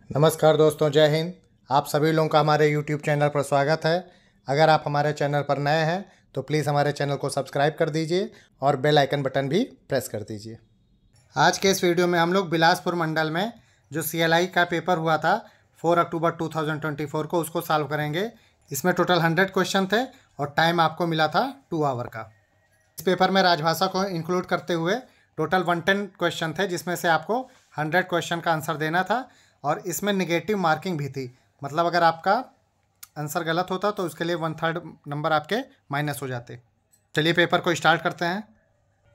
नमस्कार दोस्तों, जय हिंद। आप सभी लोगों का हमारे YouTube चैनल पर स्वागत है। अगर आप हमारे चैनल पर नए हैं तो प्लीज़ हमारे चैनल को सब्सक्राइब कर दीजिए और बेल आइकन बटन भी प्रेस कर दीजिए। आज के इस वीडियो में हम लोग बिलासपुर मंडल में जो CLI का पेपर हुआ था 4 अक्टूबर 2024 को, उसको सॉल्व करेंगे। इसमें टोटल 100 क्वेश्चन थे और टाइम आपको मिला था 2 आवर का। इस पेपर में राजभाषा को इंक्लूड करते हुए टोटल 110 क्वेश्चन थे, जिसमें से आपको 100 क्वेश्चन का आंसर देना था और इसमें नेगेटिव मार्किंग भी थी। मतलब अगर आपका आंसर गलत होता तो उसके लिए 1/3 नंबर आपके माइनस हो जाते। चलिए पेपर को स्टार्ट करते हैं।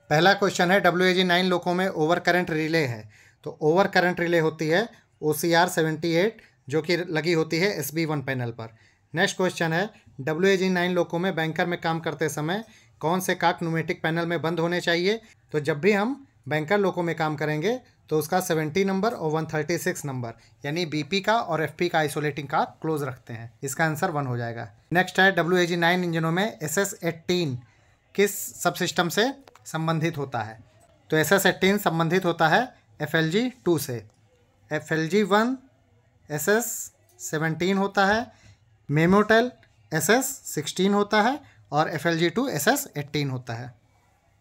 पहला क्वेश्चन है, WAG-9 लोको में ओवर करंट रिले है। तो ओवर करंट रिले होती है OCR 78, जो कि लगी होती है SB1 पैनल पर। नेक्स्ट क्वेश्चन है, WAG-9 लोको में बैंकर में काम करते समय कौन से काक न्यूमेटिक पैनल में बंद होने चाहिए। तो जब भी हम बैंकर लोको में काम करेंगे तो उसका 70 नंबर और 136 नंबर यानी BP का और FP का आइसोलेटिंग का क्लोज रखते हैं। इसका आंसर 1 हो जाएगा। नेक्स्ट है, WAG-9 इंजनों में SS18 किस सबसिस्टम से संबंधित होता है। तो SS18 संबंधित होता है FLG2 से। FLG1 SS17 होता है, मेमोटेल SS16 होता है और FLG2 SS18 होता है।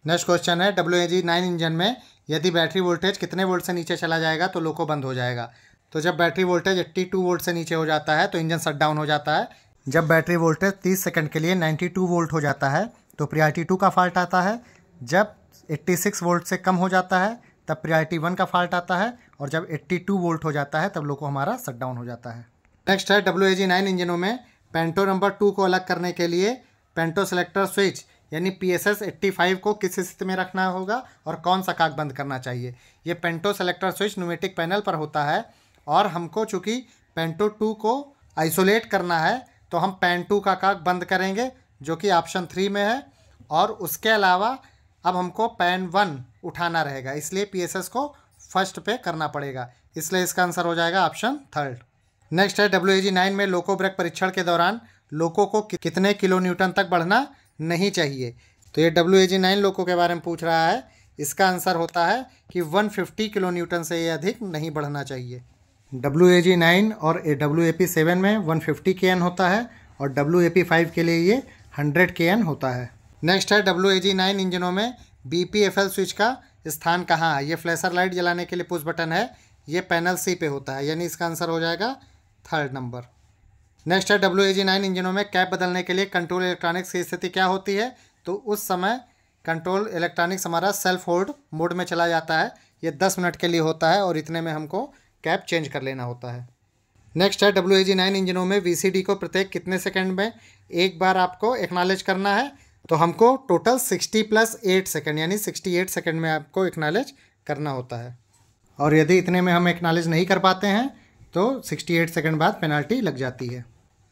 नेक्स्ट क्वेश्चन है, WAG-9 इंजन में यदि बैटरी वोल्टेज कितने वोल्ट से नीचे चला जाएगा तो लोको बंद हो जाएगा। तो जब बैटरी वोल्टेज 82 वोल्ट से नीचे हो जाता है तो इंजन शट डाउन हो जाता है। जब बैटरी वोल्टेज 30 सेकंड के लिए 92 वोल्ट हो जाता है तो प्रायोरिटी 2 का फॉल्ट आता है। जब 86 वोल्ट से कम हो जाता है तब प्रायोरिटी 1 का फॉल्ट आता है और जब 82 वोल्ट हो जाता है तब लोको हमारा शट डाउन हो जाता है। नेक्स्ट है, WAG-9 इंजनों में पेंटो नंबर 2 को अलग करने के लिए पेंटो सेलेक्टर स्विच यानी PSS 85 को किस स्थिति में रखना होगा और कौन सा काक बंद करना चाहिए। ये पेंटो सेलेक्टर स्विच न्यूमेटिक पैनल पर होता है और हमको चूँकि पेंटो 2 को आइसोलेट करना है तो हम पैन 2 का काक बंद करेंगे, जो कि ऑप्शन 3 में है। और उसके अलावा अब हमको पैन 1 उठाना रहेगा, इसलिए PSS को फर्स्ट पे करना पड़ेगा, इसलिए इसका आंसर हो जाएगा ऑप्शन 3। नेक्स्ट है, WAG-9 में लोको ब्रेक परीक्षण के दौरान लोको को कितने किलो न्यूटन तक बढ़ना नहीं चाहिए। तो ये WAG-9 लोको के बारे में पूछ रहा है। इसका आंसर होता है कि 150 किलो न्यूटन से ये अधिक नहीं बढ़ना चाहिए। WAG-9 और WAP-7 में 150 kN होता है और WAP-5 के लिए ये 100 kN होता है। नेक्स्ट है, WAG-9 इंजनों में BPFL स्विच का स्थान कहाँ है। ये फ्लैशर लाइट जलाने के लिए पुश बटन है, ये पैनल C पे होता है, यानी इसका आंसर हो जाएगा 3rd नंबर। नेक्स्ट है, WAG-9 इंजनों में कैप बदलने के लिए कंट्रोल इलेक्ट्रॉनिक्स की स्थिति क्या होती है। तो उस समय कंट्रोल इलेक्ट्रॉनिक्स हमारा सेल्फ होल्ड मोड में चला जाता है। ये 10 मिनट के लिए होता है और इतने में हमको कैप चेंज कर लेना होता है। नेक्स्ट है, WAG-9 इंजनों में VCD को प्रत्येक कितने सेकंड में एक बार आपको एक्नॉलेज करना है। तो हमको टोटल 60 + 8 सेकंड यानी 68 सेकंड में आपको एक्नॉलेज करना होता है। और यदि इतने में हम एक्नॉलेज नहीं कर पाते हैं तो 68 सेकंड बाद पेनल्टी लग जाती है।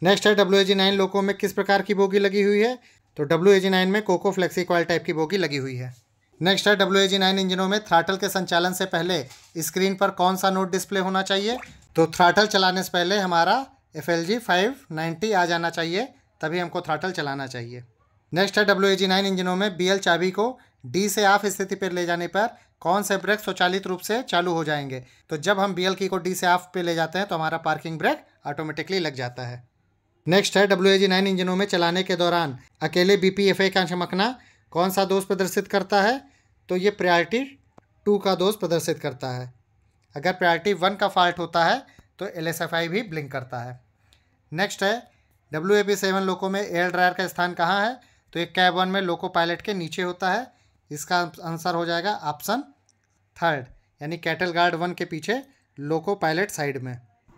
नेक्स्ट है, WAG-9 लोको में किस प्रकार की बोगी लगी हुई है। तो WAG-9 में कोको फ्लेक्सी कॉइल टाइप की बोगी लगी हुई है। नेक्स्ट है, WAG-9 इंजनों में थ्रॉटल के संचालन से पहले स्क्रीन पर कौन सा नोट डिस्प्ले होना चाहिए। तो थ्रॉटल चलाने से पहले हमारा FLG 590 आ जाना चाहिए, तभी हमको थ्रॉटल चलाना चाहिए। नेक्स्ट है, WAG-9 इंजनों में BL चाबी को D से ऑफ स्थिति पर ले जाने पर कौन से ब्रेक स्वचालित रूप से चालू हो जाएंगे। तो जब हम BL की को D से ऑफ पे ले जाते हैं तो हमारा पार्किंग ब्रेक ऑटोमेटिकली लग जाता है। नेक्स्ट है, WAG-9 इंजनों में चलाने के दौरान अकेले BPFA का चमकना कौन सा दोष प्रदर्शित करता है। तो ये प्रायोरिटी 2 का दोष प्रदर्शित करता है। अगर प्रायोरिटी 1 का फॉल्ट होता है तो LSFI भी ब्लिंक करता है। नेक्स्ट है, WAP-7 लोको में एयर ड्रायर का स्थान कहाँ है। तो ये कैब 1 में लोको पायलट के नीचे होता है। इसका आंसर हो जाएगा ऑप्शन 3 यानी कैटल गार्ड 1 के पीछे, लोको पायलट साइड में।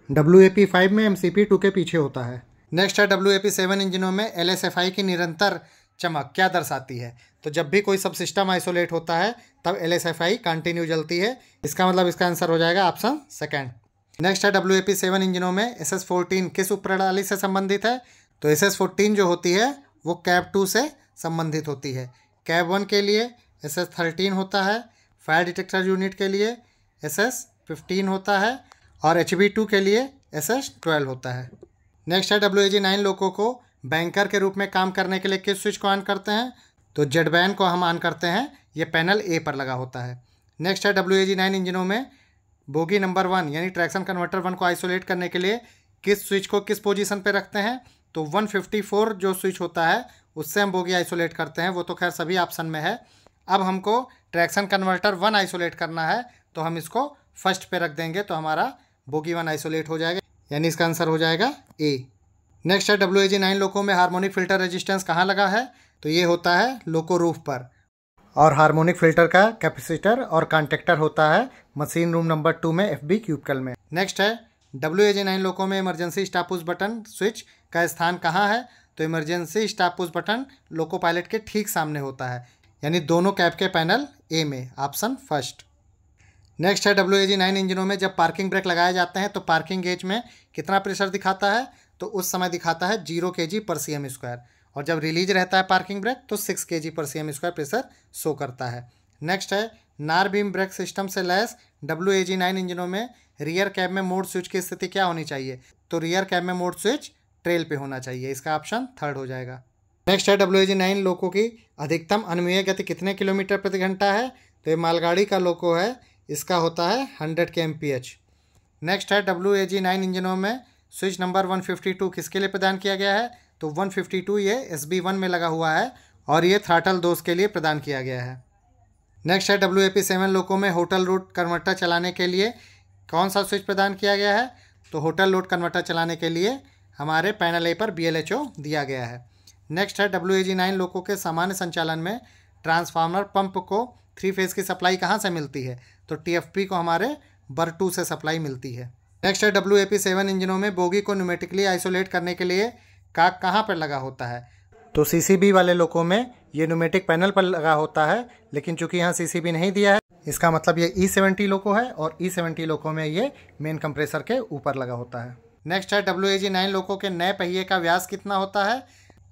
WAP-5 में MCP 2 के पीछे होता है। नेक्स्ट है, WAP-7 इंजनों में LSFI की निरंतर चमक क्या दर्शाती है। तो जब भी कोई सब सिस्टम आइसोलेट होता है तब LSFI कंटिन्यू जलती है। इसका मतलब इसका आंसर हो जाएगा ऑप्शन 2। नेक्स्ट है, WAP-7 इंजनों में SS14 किस उप प्रणाली से संबंधित है। तो SS14 जो होती है वो कैब 2 से संबंधित होती है। कैब 1 के लिए SS13 होता है, फायर डिटेक्टर यूनिट के लिए SS15 होता है और HB2 के लिए SS12 होता है। नेक्स्ट है, WAG-9 लोको को बैंकर के रूप में काम करने के लिए किस स्विच को ऑन करते हैं। तो जेड बैन को हम ऑन करते हैं, ये पैनल A पर लगा होता है। नेक्स्ट है, WAG-9 इंजनों में बोगी नंबर 1 यानी ट्रैक्शन कन्वर्टर 1 को आइसोलेट करने के लिए किस स्विच को किस पोजीशन पे रखते हैं, तो 154 जो स्विच होता है उससे हम बोगी आइसोलेट करते हैं, वो तो खैर सभी ऑप्शन में है। अब हमको ट्रैक्शन कन्वर्टर 1 आइसोलेट करना है तो हम इसको फर्स्ट पे रख देंगे, तो हमारा बोगी 1 आइसोलेट हो जाएगा, यानी इसका आंसर हो जाएगा ए। नेक्स्ट है WAG9 लोको में हार्मोनिक फिल्टर रेजिस्टेंस कहाँ लगा है, तो ये होता है लोको रूफ पर, और हार्मोनिक फिल्टर का कैपेसिटर और कॉन्टेक्टर होता है मशीन रूम नंबर 2 में FB क्यूबिकल में। नेक्स्ट है WAG9 लोको में emergency stop push button switch का स्थान कहाँ है, तो emergency stop push button loco pilot के ठीक सामने होता है, यानी दोनों कैब के पैनल ए में, ऑप्शन फर्स्ट। नेक्स्ट है WAG9 इंजनों में जब पार्किंग ब्रेक लगाए जाते हैं तो पार्किंग गेज में कितना प्रेशर दिखाता है, तो उस समय दिखाता है 0 kg/cm², और जब रिलीज रहता है पार्किंग ब्रेक तो 6 kg/cm² प्रेशर शो करता है। नेक्स्ट है नार बीम ब्रेक सिस्टम से लैस WAG9 इंजनों में रियर कैब में मोड स्विच की स्थिति क्या होनी चाहिए, तो रियर कैब में मोड स्विच ट्रेल पे होना चाहिए, इसका ऑप्शन थर्ड हो जाएगा। नेक्स्ट है WAG9 लोको की अधिकतम अनुमेय गति कितने किलोमीटर प्रति घंटा है, तो ये मालगाड़ी का लोको है, इसका होता है 100 kmph। नेक्स्ट है WAG9 इंजनों में स्विच नंबर 152 किसके लिए प्रदान किया गया है, तो 152 ये SB1 में लगा हुआ है और ये थ्रॉटल दोष के लिए प्रदान किया गया है। नेक्स्ट है WAP7 लोको में होटल रूट कन्वर्टर चलाने के लिए कौन सा स्विच प्रदान किया गया है, तो होटल रूट कन्वर्टर चलाने के लिए हमारे पैनल ए पर BLHO दिया गया है। नेक्स्ट है WAG9 लोको के सामान्य संचालन में ट्रांसफार्मर पंप को 3 फेज की सप्लाई कहाँ से मिलती है, तो TFP को हमारे बर2 से सप्लाई मिलती है। नेक्स्ट है WAP7 इंजनों में बोगी को न्यूमेटिकली आइसोलेट करने के लिए काक कहाँ पर लगा होता है, तो CCB वाले लोको में ये न्यूमेटिक पैनल पर लगा होता है, लेकिन चूंकि यहाँ CCB नहीं दिया है इसका मतलब ये E70 लोको है, और E70 लोको में ये मेन कंप्रेसर के ऊपर लगा होता है। नेक्स्ट है WAG9 लोको के नए पहिए का व्यास कितना होता है,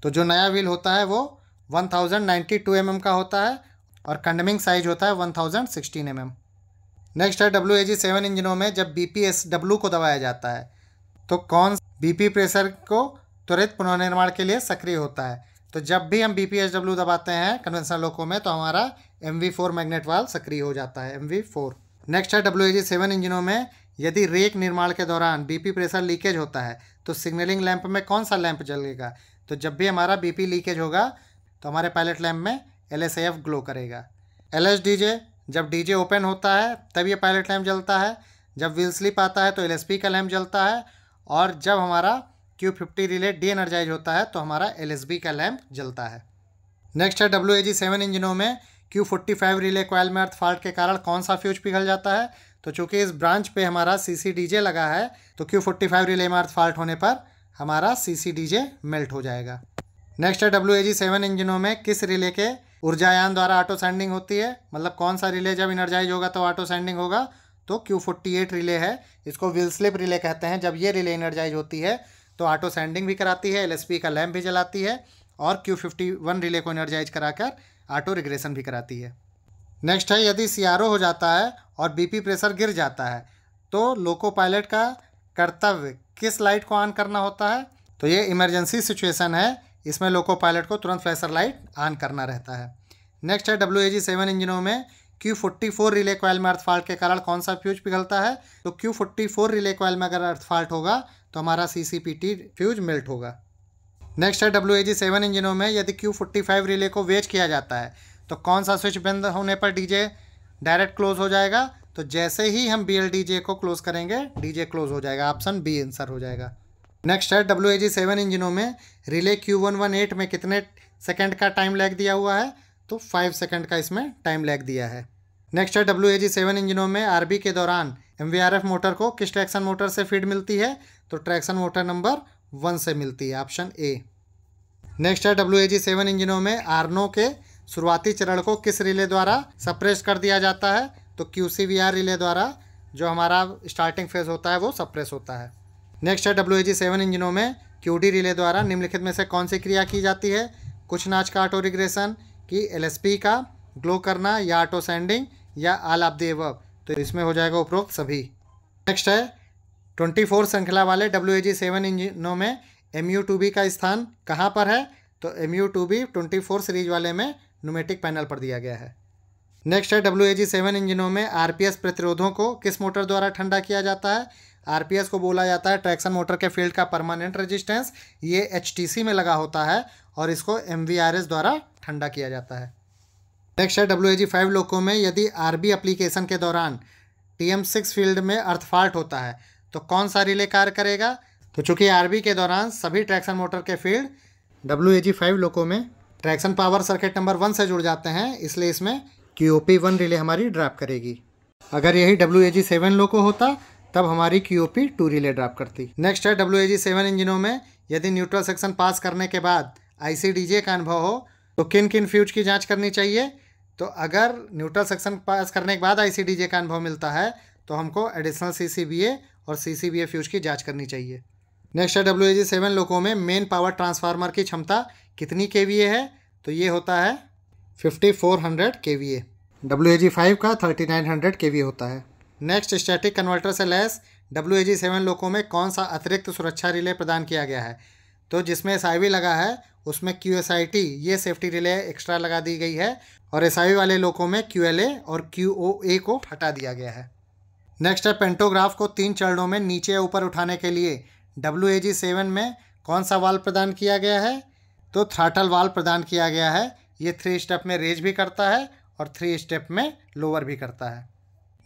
तो जो नया व्हील होता है वो 1092 mm का होता है और कंडमिंग साइज होता है 1016 mm। नेक्स्ट है WAG7 इंजनों में जब BPSW को दबाया जाता है तो कौन BP प्रेशर को त्वरित पुनर्निर्माण के लिए सक्रिय होता है, तो जब भी हम BPSW दबाते हैं कन्वेंशनल लोको में तो हमारा MV4 मैग्नेट वाल्व सक्रिय हो जाता है, MV4। नेक्स्ट है WAG7 इंजनों में यदि रेक निर्माण के दौरान BP प्रेशर लीकेज होता है तो सिग्नलिंग लैंप में कौन सा लैंप जलेगा, तो जब भी हमारा BP लीकेज होगा तो हमारे पायलट लैंप में LSAF ग्लो करेगा। LSDJ जब DJ ओपन होता है तब ये पायलट लैंप जलता है, जब व्हील स्लिप आता है तो LSP का लैंप जलता है, और जब हमारा Q50 रिले डी एनर्जाइज होता है तो हमारा LSB का लैंप जलता है। नेक्स्ट है WAG7 इंजनों में Q45 रिले कॉइल में अर्थ फॉल्ट के कारण कौन सा फ्यूज पिघल जाता है, तो चूंकि इस ब्रांच पे हमारा CCDJ लगा है तो Q45 रिले में अर्थ फॉल्ट होने पर हमारा CCDJ मेल्ट हो जाएगा। नेक्स्ट है WAG7 इंजनों में किस रिले के ऊर्जायान द्वारा ऑटो सैंडिंग होती है, मतलब कौन सा रिले जब इनर्जाइज होगा तो ऑटो सैंडिंग होगा, तो Q48 रिले है, इसको व्हील स्लिप रिले कहते हैं। जब ये रिले इनर्जाइज होती है तो ऑटो सैंडिंग भी कराती है, LSP का लैंप भी जलाती है, और Q51 रिले को एनर्जाइज कराकर ऑटो रिग्रेशन भी कराती है। नेक्स्ट है यदि CRO हो जाता है और BP प्रेशर गिर जाता है तो लोको पायलट का कर्तव्य किस लाइट को ऑन करना होता है, तो ये इमरजेंसी सिचुएशन है, इसमें लोको पायलट को तुरंत फ्लैशर लाइट ऑन करना रहता है। नेक्स्ट है WAG7 इंजनों में Q44 रिले कॉइल में अर्थ फॉल्ट के कारण कौन सा फ्यूज पिघलता है, तो Q44 रिले कॉइल में अगर अर्थ फॉल्ट होगा तो हमारा CCPT फ्यूज मेल्ट होगा। नेक्स्ट है WAG7 इंजनों में यदि Q45 रिले को वेज किया जाता है तो कौन सा स्विच बंद होने पर DJ डायरेक्ट क्लोज हो जाएगा, तो जैसे ही हम BLDJ को क्लोज करेंगे DJ क्लोज हो जाएगा, ऑप्शन बी आंसर हो जाएगा। नेक्स्ट है WAG7 इंजनों में रिले Q118 में कितने सेकंड का टाइम लैग दिया हुआ है, तो 5 सेकंड का इसमें टाइम लैग दिया है। नेक्स्ट है WAG7 इंजनों में RB के दौरान MVRF मोटर को किस ट्रैक्शन मोटर से फीड मिलती है, तो ट्रैक्शन मोटर नंबर 1 से मिलती है, ऑप्शन ए। नेक्स्ट है WAG7 इंजनों में आर्नो के शुरुआती चरण को किस रिले द्वारा सप्रेस कर दिया जाता है, तो QCVR रिले द्वारा जो हमारा स्टार्टिंग फेज होता है वो सप्रेस होता है। नेक्स्ट है WAG7 इंजनों में QD रिले द्वारा निम्नलिखित में से कौन सी क्रिया की जाती है, कुछ नाच का ऑटो रिग्रेशन, कि LSP का ग्लो करना, या ऑटो सैंडिंग, या ऑल ऑफ द अबव, तो इसमें हो जाएगा उपरोक्त सभी। नेक्स्ट है 24 श्रृंखला वाले WAG7 इंजनों में MU2B का स्थान कहाँ पर है, तो MU2B 24 सीरीज वाले में न्यूमेटिक पैनल पर दिया गया है। नेक्स्ट है WAG-7 इंजनों में RPS प्रतिरोधों को किस मोटर द्वारा ठंडा किया जाता है? RPS को बोला जाता है ट्रैक्शन मोटर के फील्ड का परमानेंट रेजिस्टेंस। ये HTC में लगा होता है और इसको MVRS द्वारा ठंडा किया जाता है। नेक्स्ट है WAG-5 लोको में यदि RB एप्लीकेशन के दौरान TM6 फील्ड में अर्थ फॉल्ट होता है तो कौन सा रिले कार्य करेगा? तो चूंकि RB के दौरान सभी ट्रैक्शन मोटर के फील्ड WAG-5 लोको में ट्रैक्शन पावर सर्किट नंबर 1 से जुड़ जाते हैं, इसलिए इसमें QOP1 रिले हमारी ड्रॉप करेगी। अगर यही WAG-7 लोको होता तब हमारी QOP2 रिले ड्रॉप करती। नेक्स्ट है WAG-7 इंजनों में यदि न्यूट्रल सेक्शन पास करने के बाद ICDJ का अनुभव हो तो किन किन फ्यूज की जांच करनी चाहिए? तो अगर न्यूट्रल सेक्शन पास करने के बाद ICDJ का अनुभव मिलता है तो हमको एडिशनल CCBA और CCBA फ्यूज की जांच करनी चाहिए। नेक्स्ट है WAG-7 लोको में मेन पावर ट्रांसफार्मर की क्षमता कितनी KVA है? तो ये होता है 5400 KVA। WAG-5 का 3900 KVA होता है। नेक्स्ट, स्टैटिक कन्वर्टर से लैस WAG-7 लोको में कौन सा अतिरिक्त सुरक्षा रिले प्रदान किया गया है? तो जिसमें SIV लगा है उसमें QSIT ये सेफ्टी रिले एक्स्ट्रा लगा दी गई है और SIV वाले लोको में QLA और QOA को हटा दिया गया है। नेक्स्ट है पेंटोग्राफ को 3 चरणों में नीचे या ऊपर उठाने के लिए WAG-7 में कौन सा वाल्व प्रदान किया गया है? तो थ्रॉटल वाल्व प्रदान किया गया है। ये 3 स्टेप में रेज भी करता है और 3 स्टेप में लोअर भी करता है।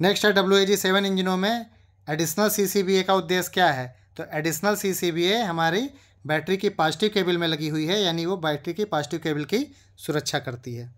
नेक्स्ट है WAG-7 इंजनों में एडिशनल CCBA का उद्देश्य क्या है? तो एडिशनल CCBA हमारी बैटरी की पॉजिटिव केबल में लगी हुई है, यानी वो बैटरी की पॉजिटिव केबल की सुरक्षा करती है।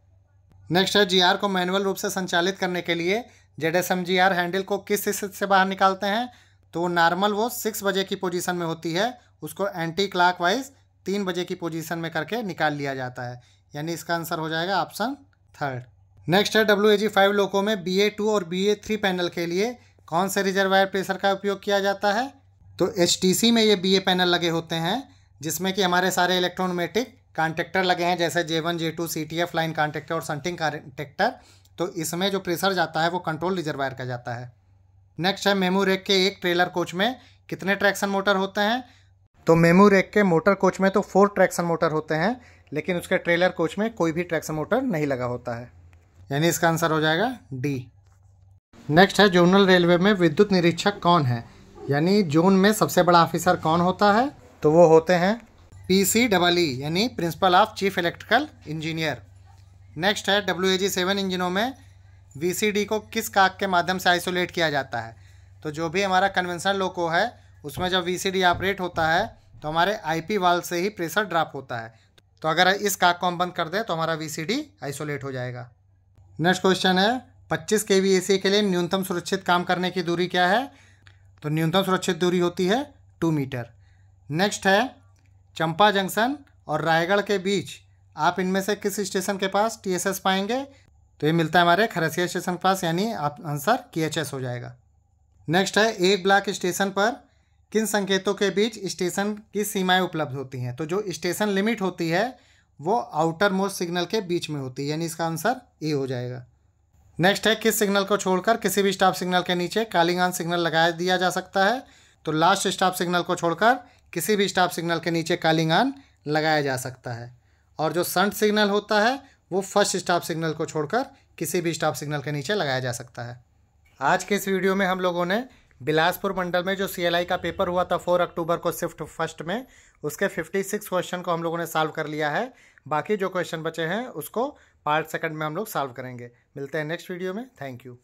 नेक्स्ट है GR को मैनुअल रूप से संचालित करने के लिए ZSM-GR हैंडल को किस हिस्से से बाहर निकालते हैं? तो नॉर्मल वो 6 बजे की पोजीशन में होती है, उसको एंटी क्लॉकवाइज 3 बजे की पोजीशन में करके निकाल लिया जाता है, यानी इसका आंसर हो जाएगा ऑप्शन 3। नेक्स्ट है WAG-5 लोको में BA2 और BA3 पैनल के लिए कौन से रिजर्वायर प्रेशर का उपयोग किया जाता है? तो HTC में ये BA पैनल लगे होते हैं जिसमें कि हमारे सारे इलेक्ट्रोमेटिक कॉन्टेक्टर लगे हैं, जैसे J1, J2, CTF line contactor और संटिंग कॉन्टेक्टर। तो इसमें जो प्रेशर जाता है वो कंट्रोल रिजर्वायर का जाता है। नेक्स्ट है मेमू रेक के एक ट्रेलर कोच में कितने ट्रैक्शन मोटर होते हैं? तो मेमू रेक के मोटर कोच में तो 4 ट्रैक्शन मोटर होते हैं, लेकिन उसके ट्रेलर कोच में कोई भी ट्रैक्शन मोटर नहीं लगा होता है, यानी इसका आंसर हो जाएगा D। नेक्स्ट है जोनल रेलवे में विद्युत निरीक्षक कौन है, यानी जोन में सबसे बड़ा ऑफिसर कौन होता है? तो वो होते हैं PCEE, यानी principle of chief electrical engineer. Next है WAG-7 इंजनों में VCD को किस काक के माध्यम से आइसोलेट किया जाता है? तो जो भी हमारा कन्वेंशनल लोको है उसमें जब VCD ऑपरेट होता है तो हमारे IP वाल्व से ही प्रेशर ड्रॉप होता है। तो अगर इस काक को हम बंद कर दें तो हमारा VCD आइसोलेट हो जाएगा। नेक्स्ट क्वेश्चन है 25 kV AC के लिए न्यूनतम सुरक्षित काम करने की दूरी क्या है? तो न्यूनतम सुरक्षित दूरी होती है 2 मीटर। नेक्स्ट है चंपा जंक्शन और रायगढ़ के बीच आप इनमें से किस स्टेशन के पास TSS पाएंगे? तो ये मिलता है हमारे खरसिया स्टेशन के पास, यानी आप आंसर KHS हो जाएगा। नेक्स्ट है एक ब्लॉक स्टेशन पर किन संकेतों के बीच स्टेशन की सीमाएं उपलब्ध होती हैं? तो जो स्टेशन लिमिट होती है वो आउटर मोस्ट सिग्नल के बीच में होती है, यानी इसका आंसर A हो जाएगा। नेक्स्ट है किस सिग्नल को छोड़कर किसी भी स्टॉप सिग्नल के नीचे कॉलिंग ऑन सिग्नल लगा दिया जा सकता है? तो लास्ट स्टॉप सिग्नल को छोड़कर किसी भी स्टॉप सिग्नल के नीचे कॉलिंग ऑन लगाया जा सकता है। और जो शंट सिग्नल होता है वो फर्स्ट स्टॉप सिग्नल को छोड़कर किसी भी स्टॉप सिग्नल के नीचे लगाया जा सकता है। आज के इस वीडियो में हम लोगों ने बिलासपुर मंडल में जो CLI का पेपर हुआ था 4 अक्टूबर को शिफ्ट फर्स्ट में, उसके 56 क्वेश्चन को हम लोगों ने सॉल्व कर लिया है। बाकी जो क्वेश्चन बचे हैं उसको पार्ट सेकंड में हम लोग सॉल्व करेंगे। मिलते हैं नेक्स्ट वीडियो में। Thank you.